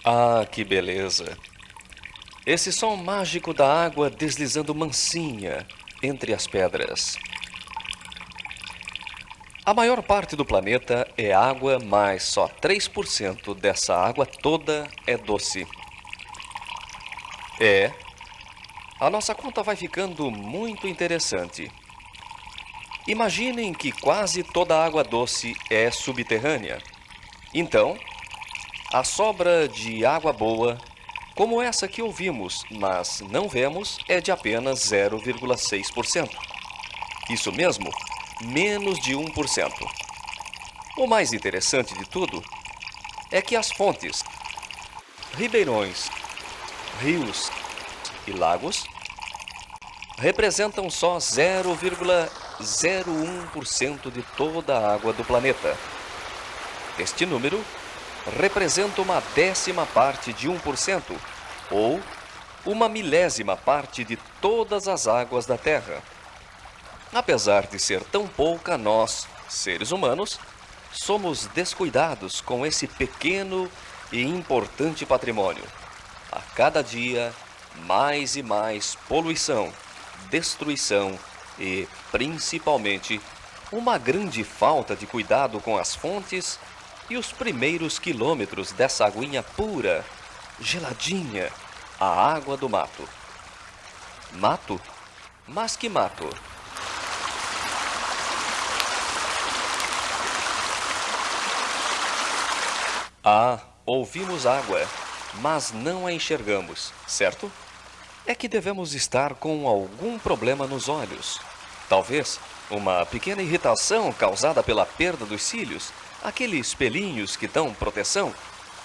Ah, que beleza! Esse som mágico da água deslizando mansinha entre as pedras. A maior parte do planeta é água, mas só 3% dessa água toda é doce. É, a nossa conta vai ficando muito interessante. Imaginem que quase toda a água doce é subterrânea. Então, a sobra de água boa, como essa que ouvimos, mas não vemos, é de apenas 0,6%. Isso mesmo, menos de 1%. O mais interessante de tudo é que as fontes, ribeirões, rios e lagos representam só 0,01% de toda a água do planeta. Este número representa uma décima parte de 1%, ou uma milésima parte de todas as águas da Terra. Apesar de ser tão pouca, nós, seres humanos, somos descuidados com esse pequeno e importante patrimônio. A cada dia, mais e mais poluição, destruição e, principalmente, uma grande falta de cuidado com as fontes e os primeiros quilômetros dessa aguinha pura, geladinha, a água do mato. Mato? Mas que mato? Ah, ouvimos água, mas não a enxergamos, certo? É que devemos estar com algum problema nos olhos. Talvez uma pequena irritação causada pela perda dos cílios, aqueles pelinhos que dão proteção,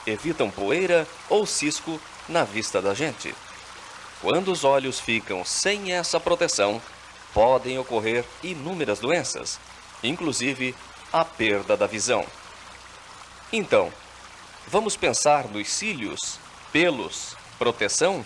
evitam poeira ou cisco na vista da gente. Quando os olhos ficam sem essa proteção, podem ocorrer inúmeras doenças, inclusive a perda da visão. Então, vamos pensar nos cílios, pelos, proteção?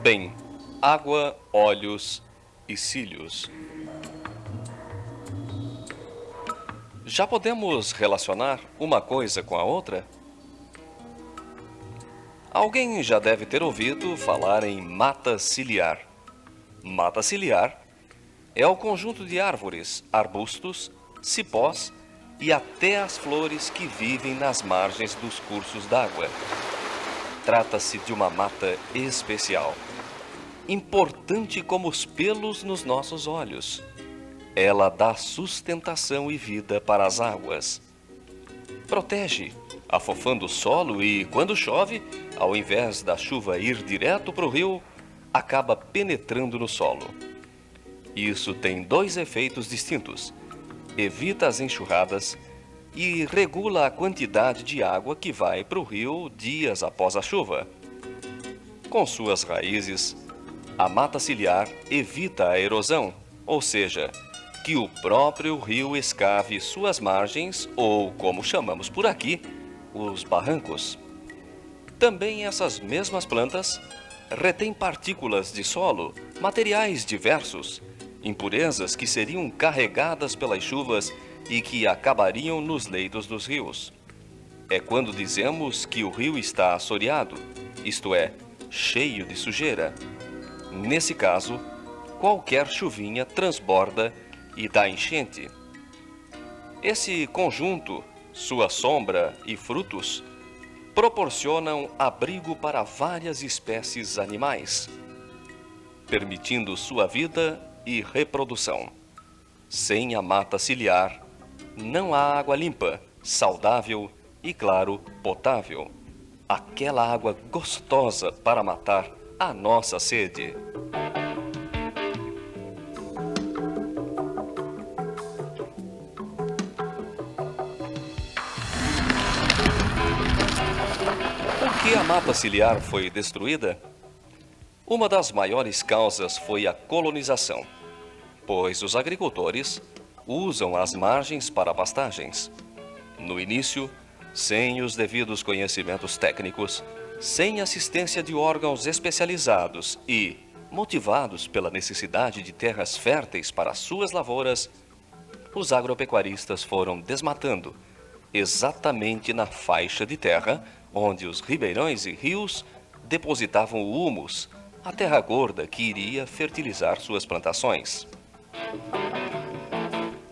Bem, água, olhos e cílios. Já podemos relacionar uma coisa com a outra? Alguém já deve ter ouvido falar em mata ciliar. Mata ciliar é o conjunto de árvores, arbustos, cipós e até as flores que vivem nas margens dos cursos d'água. Trata-se de uma mata especial, importante como os pelos nos nossos olhos. Ela dá sustentação e vida para as águas. Protege, afofando o solo e, quando chove, ao invés da chuva ir direto para o rio, acaba penetrando no solo. Isso tem dois efeitos distintos: evita as enxurradas e regula a quantidade de água que vai para o rio dias após a chuva. Com suas raízes, a mata ciliar evita a erosão, ou seja, que o próprio rio escave suas margens, ou, como chamamos por aqui, os barrancos. Também essas mesmas plantas retêm partículas de solo, materiais diversos, impurezas que seriam carregadas pelas chuvas e que acabariam nos leitos dos rios. É quando dizemos que o rio está assoreado, isto é, cheio de sujeira. Nesse caso, qualquer chuvinha transborda e dá enchente. Esse conjunto, sua sombra e frutos, proporcionam abrigo para várias espécies animais, permitindo sua vida e reprodução. Sem a mata ciliar, não há água limpa, saudável e, claro, potável. Aquela água gostosa para matar a nossa sede. Por que a mata ciliar foi destruída? Uma das maiores causas foi a colonização, pois os agricultores usam as margens para pastagens. No início, sem os devidos conhecimentos técnicos, sem assistência de órgãos especializados e motivados pela necessidade de terras férteis para suas lavouras, os agropecuaristas foram desmatando exatamente na faixa de terra onde os ribeirões e rios depositavam o humus, a terra gorda que iria fertilizar suas plantações.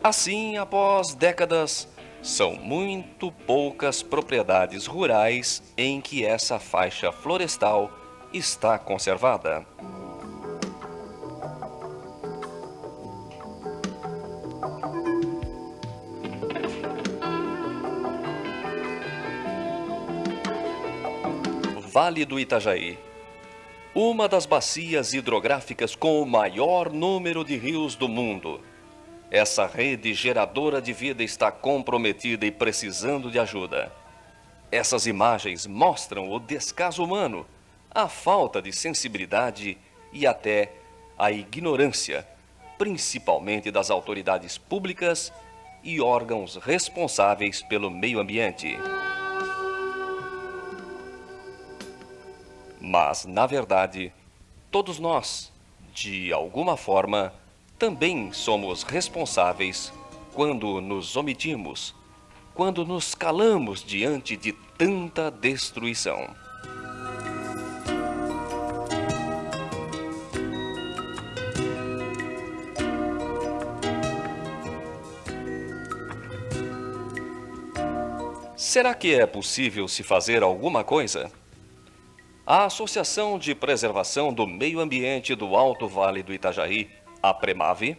Assim, após décadas, são muito poucas propriedades rurais em que essa faixa florestal está conservada. Vale do Itajaí. Uma das bacias hidrográficas com o maior número de rios do mundo. Essa rede geradora de vida está comprometida e precisando de ajuda. Essas imagens mostram o descaso humano, a falta de sensibilidade e até a ignorância, principalmente das autoridades públicas e órgãos responsáveis pelo meio ambiente. Mas, na verdade, todos nós, de alguma forma, também somos responsáveis quando nos omitimos, quando nos calamos diante de tanta destruição. Será que é possível se fazer alguma coisa? A Associação de Preservação do Meio Ambiente do Alto Vale do Itajaí, a Premave,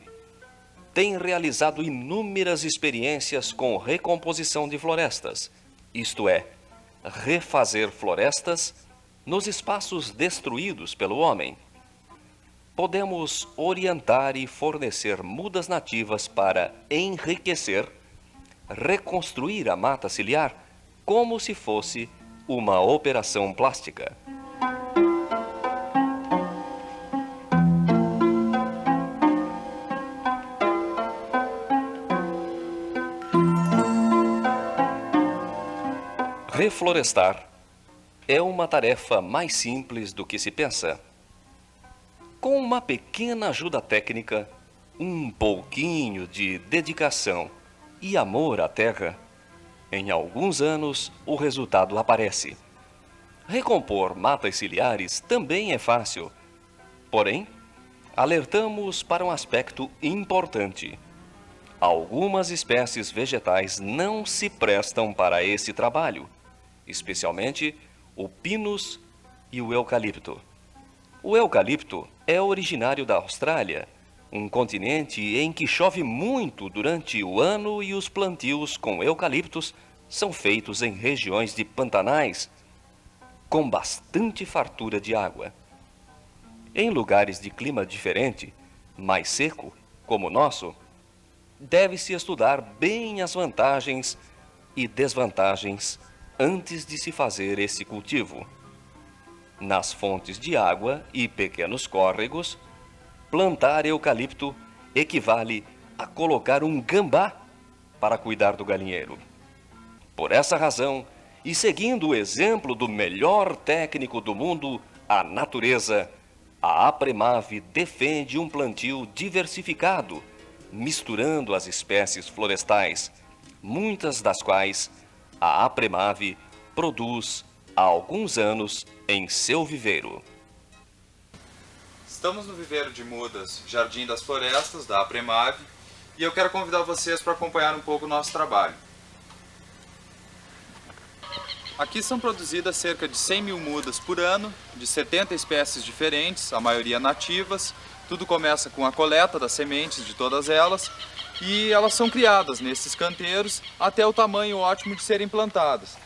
tem realizado inúmeras experiências com recomposição de florestas, isto é, refazer florestas nos espaços destruídos pelo homem. Podemos orientar e fornecer mudas nativas para enriquecer, reconstruir a mata ciliar como se fosse uma operação plástica. Reflorestar é uma tarefa mais simples do que se pensa. Com uma pequena ajuda técnica, um pouquinho de dedicação e amor à terra, em alguns anos o resultado aparece. Recompor matas ciliares também é fácil, porém, alertamos para um aspecto importante. Algumas espécies vegetais não se prestam para esse trabalho, especialmente o pinus e o eucalipto. O eucalipto é originário da Austrália, um continente em que chove muito durante o ano e os plantios com eucaliptos são feitos em regiões de pantanais, com bastante fartura de água. Em lugares de clima diferente, mais seco, como o nosso, deve-se estudar bem as vantagens e desvantagens antes de se fazer esse cultivo. Nas fontes de água e pequenos córregos, plantar eucalipto equivale a colocar um gambá para cuidar do galinheiro. Por essa razão, e seguindo o exemplo do melhor técnico do mundo, a natureza, a Apremave defende um plantio diversificado, misturando as espécies florestais, muitas das quais a Apremave produz há alguns anos em seu viveiro. Estamos no viveiro de mudas Jardim das Florestas, da Apremave, e eu quero convidar vocês para acompanhar um pouco o nosso trabalho. Aqui são produzidas cerca de 100 mil mudas por ano, de 70 espécies diferentes, a maioria nativas. Tudo começa com a coleta das sementes de todas elas, e elas são criadas nesses canteiros até o tamanho ótimo de serem plantadas.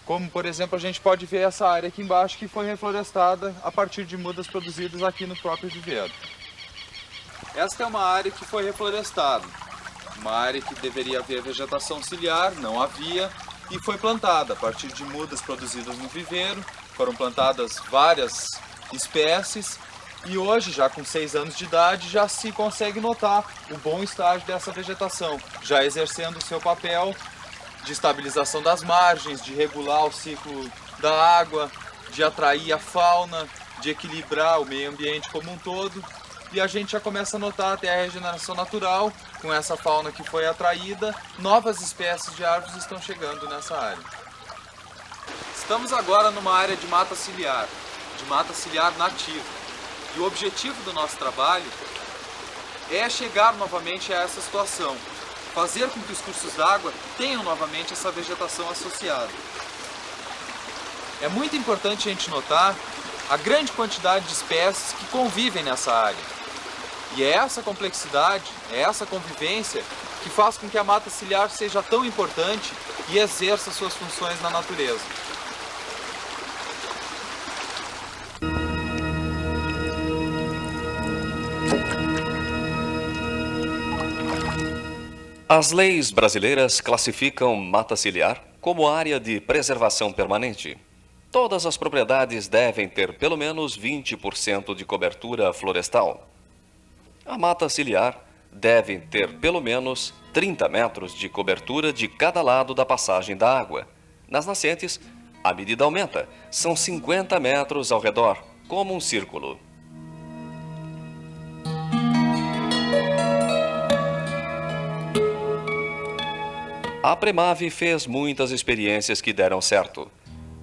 Como, por exemplo, a gente pode ver essa área aqui embaixo que foi reflorestada a partir de mudas produzidas aqui no próprio viveiro. Esta é uma área que foi reflorestada, uma área que deveria haver vegetação ciliar, não havia, e foi plantada a partir de mudas produzidas no viveiro. Foram plantadas várias espécies e hoje, já com 6 anos de idade, já se consegue notar o bom estágio dessa vegetação, já exercendo o seu papel de estabilização das margens, de regular o ciclo da água, de atrair a fauna, de equilibrar o meio ambiente como um todo. E a gente já começa a notar até a regeneração natural, com essa fauna que foi atraída, novas espécies de árvores estão chegando nessa área. Estamos agora numa área de mata ciliar nativa. E o objetivo do nosso trabalho é chegar novamente a essa situação, fazer com que os cursos d'água tenham novamente essa vegetação associada. É muito importante a gente notar a grande quantidade de espécies que convivem nessa área. E é essa complexidade, é essa convivência que faz com que a mata ciliar seja tão importante e exerça suas funções na natureza. As leis brasileiras classificam mata ciliar como área de preservação permanente. Todas as propriedades devem ter pelo menos 20% de cobertura florestal. A mata ciliar deve ter pelo menos 30 metros de cobertura de cada lado da passagem da água. Nas nascentes, a medida aumenta, são 50 metros ao redor, como um círculo. A Premave fez muitas experiências que deram certo.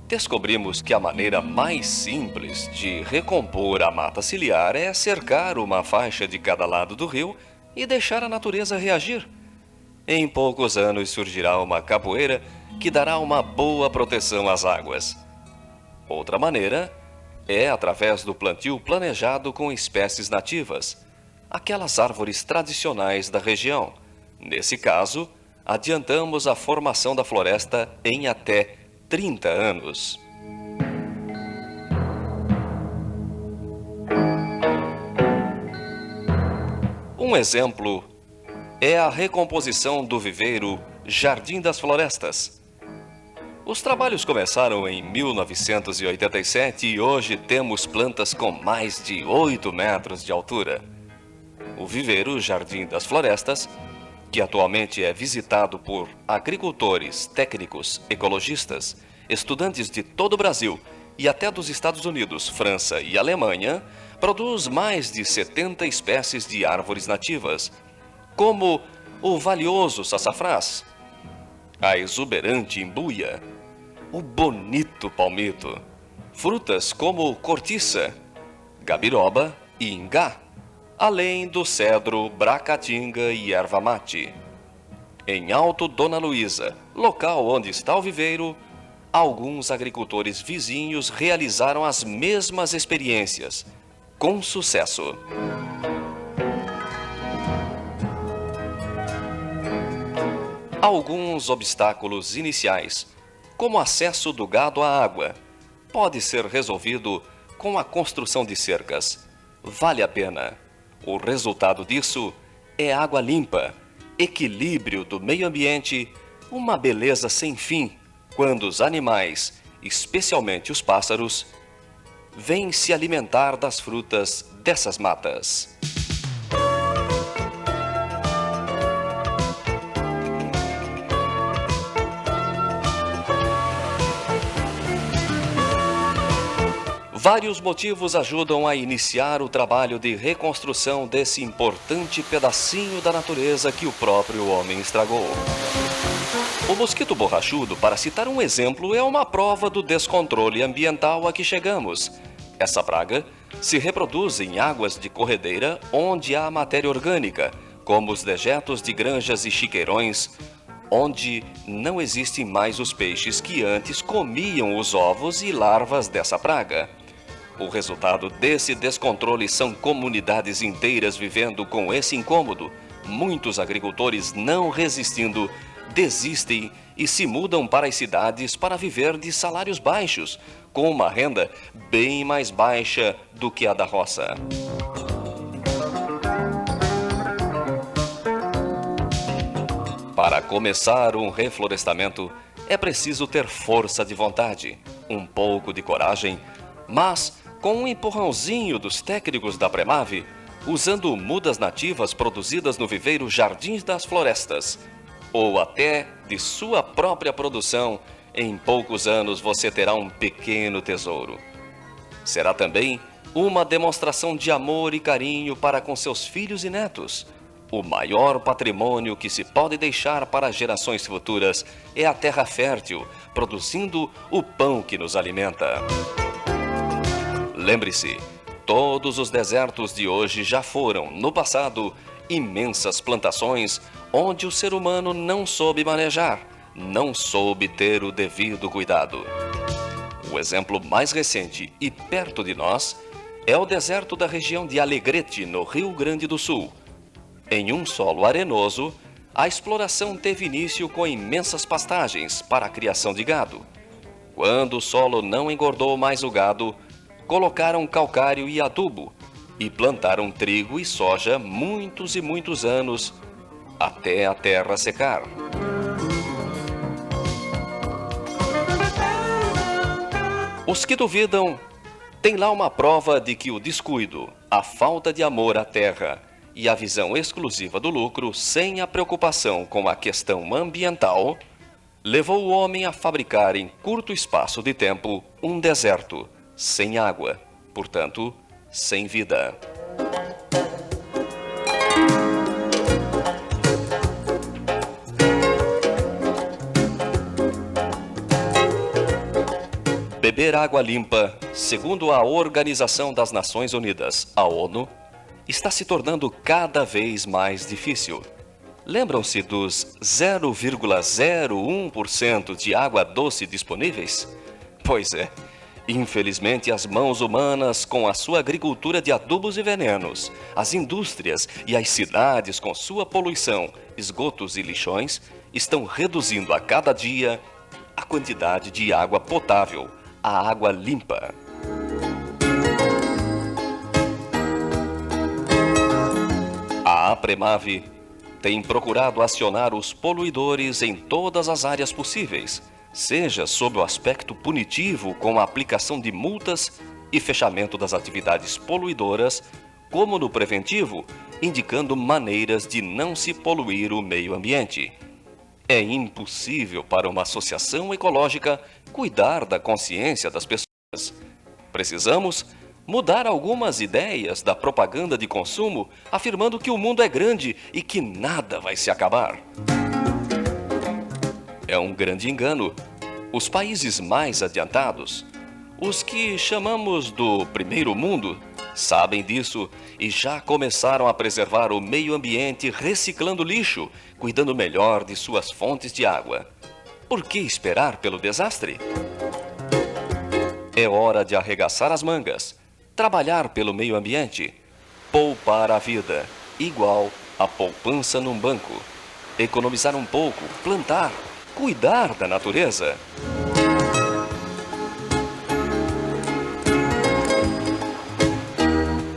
Descobrimos que a maneira mais simples de recompor a mata ciliar é cercar uma faixa de cada lado do rio e deixar a natureza reagir. Em poucos anos surgirá uma capoeira que dará uma boa proteção às águas. Outra maneira é através do plantio planejado com espécies nativas, aquelas árvores tradicionais da região. Nesse caso, adiantamos a formação da floresta em até 30 anos. Um exemplo é a recomposição do viveiro Jardim das Florestas. Os trabalhos começaram em 1987 e hoje temos plantas com mais de 8 metros de altura. O viveiro Jardim das Florestas, que atualmente é visitado por agricultores, técnicos, ecologistas, estudantes de todo o Brasil e até dos Estados Unidos, França e Alemanha, produz mais de 70 espécies de árvores nativas, como o valioso sassafrás, a exuberante imbuia, o bonito palmito, frutas como cortiça, gabiroba e ingá, além do cedro, bracatinga e erva mate. Em Alto Dona Luísa, local onde está o viveiro, alguns agricultores vizinhos realizaram as mesmas experiências, com sucesso. Alguns obstáculos iniciais, como o acesso do gado à água, pode ser resolvido com a construção de cercas. Vale a pena. O resultado disso é água limpa, equilíbrio do meio ambiente, uma beleza sem fim, quando os animais, especialmente os pássaros, vêm se alimentar das frutas dessas matas. Vários motivos ajudam a iniciar o trabalho de reconstrução desse importante pedacinho da natureza que o próprio homem estragou. O mosquito borrachudo, para citar um exemplo, é uma prova do descontrole ambiental a que chegamos. Essa praga se reproduz em águas de corredeira onde há matéria orgânica, como os dejetos de granjas e chiqueirões, onde não existem mais os peixes que antes comiam os ovos e larvas dessa praga. O resultado desse descontrole são comunidades inteiras vivendo com esse incômodo. Muitos agricultores, não resistindo, desistem e se mudam para as cidades para viver de salários baixos, com uma renda bem mais baixa do que a da roça. Para começar um reflorestamento, é preciso ter força de vontade, um pouco de coragem, mas com um empurrãozinho dos técnicos da Premave, usando mudas nativas produzidas no viveiro Jardins das Florestas. ou até de sua própria produção, em poucos anos você terá um pequeno tesouro. Será também uma demonstração de amor e carinho para com seus filhos e netos. O maior patrimônio que se pode deixar para gerações futuras é a terra fértil, produzindo o pão que nos alimenta. Lembre-se, todos os desertos de hoje já foram, no passado, imensas plantações onde o ser humano não soube manejar, não soube ter o devido cuidado. O exemplo mais recente e perto de nós é o deserto da região de Alegrete, no Rio Grande do Sul. Em um solo arenoso, a exploração teve início com imensas pastagens para a criação de gado. Quando o solo não engordou mais o gado, colocaram calcário e adubo e plantaram trigo e soja muitos e muitos anos, até a terra secar. Os que duvidam têm lá uma prova de que o descuido, a falta de amor à terra e a visão exclusiva do lucro, sem a preocupação com a questão ambiental, levou o homem a fabricar em curto espaço de tempo um deserto sem água, portanto, sem vida. Beber água limpa, segundo a Organização das Nações Unidas, a ONU, está se tornando cada vez mais difícil. Lembram-se dos 0,01% de água doce disponíveis? Pois é, infelizmente as mãos humanas com a sua agricultura de adubos e venenos, as indústrias e as cidades com sua poluição, esgotos e lixões, estão reduzindo a cada dia a quantidade de água potável, a água limpa. A APREMAVE tem procurado acionar os poluidores em todas as áreas possíveis, seja sob o aspecto punitivo com a aplicação de multas e fechamento das atividades poluidoras, como no preventivo, indicando maneiras de não se poluir o meio ambiente. É impossível para uma associação ecológica cuidar da consciência das pessoas. Precisamos mudar algumas ideias da propaganda de consumo, afirmando que o mundo é grande e que nada vai se acabar. É um grande engano. Os países mais adiantados, os que chamamos do primeiro mundo, sabem disso e já começaram a preservar o meio ambiente reciclando lixo, cuidando melhor de suas fontes de água. Por que esperar pelo desastre? É hora de arregaçar as mangas, trabalhar pelo meio ambiente, poupar a vida, igual a poupança num banco, economizar um pouco, plantar, cuidar da natureza.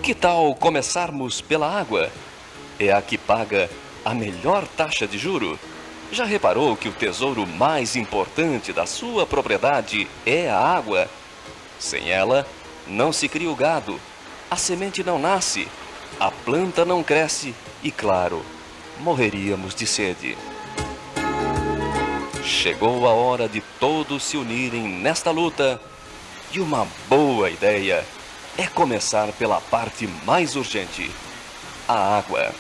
Que tal começarmos pela água? É a que paga a melhor taxa de juro. Já reparou que o tesouro mais importante da sua propriedade é a água? Sem ela, não se cria o gado, a semente não nasce, a planta não cresce e, claro, morreríamos de sede. Chegou a hora de todos se unirem nesta luta e uma boa ideia é começar pela parte mais urgente, a água.